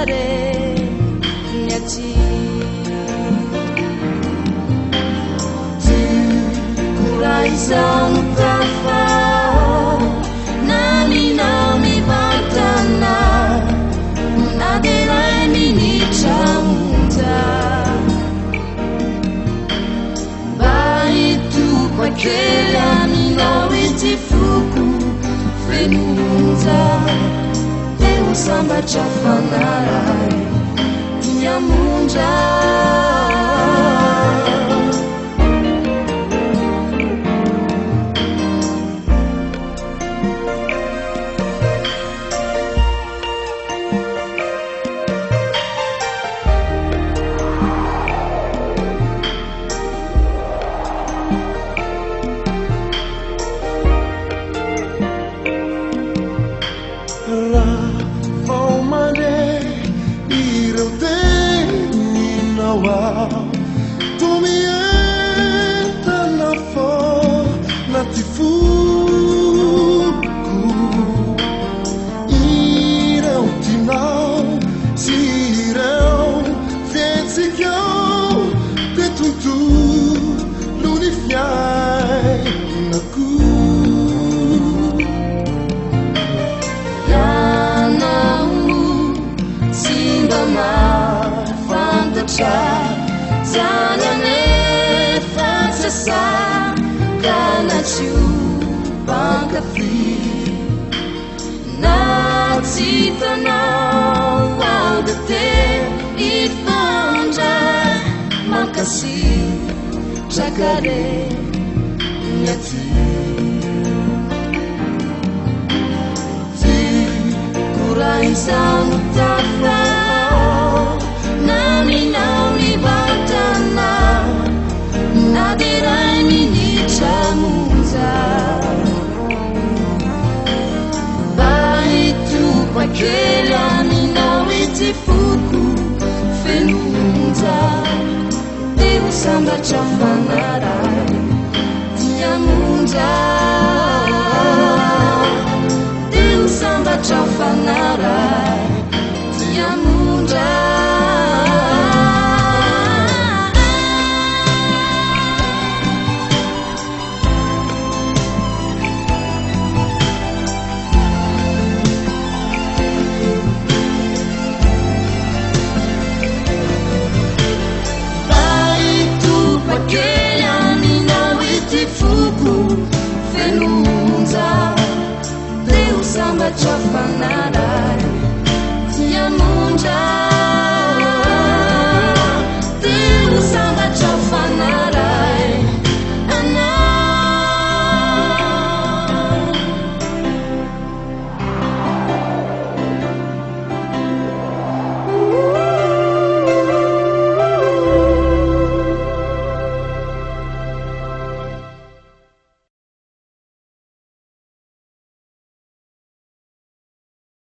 jacaré-nyati Tikurai-izano tafa naninao mivantana na dia ray minitra monja mba hitopakely aminao ity foko fenonja dia ho sambatra fanaray nyamonja Tumienta fo nati fuku ireu tinau si ireu fienzikiau te tuntu l'unifiai naku yanau simba mar fantacha Zanane fatsasa kanachu bankafi Natsitanao audate ifanja makasi jacaré-nyati Tikurai-izano tafa naninao mivantana na dia ray minitra monja mba hitopakely aminao ity foko fenonja dia ho sambatra fanaray nyamonja dia ho sambatra fanaray nyamonja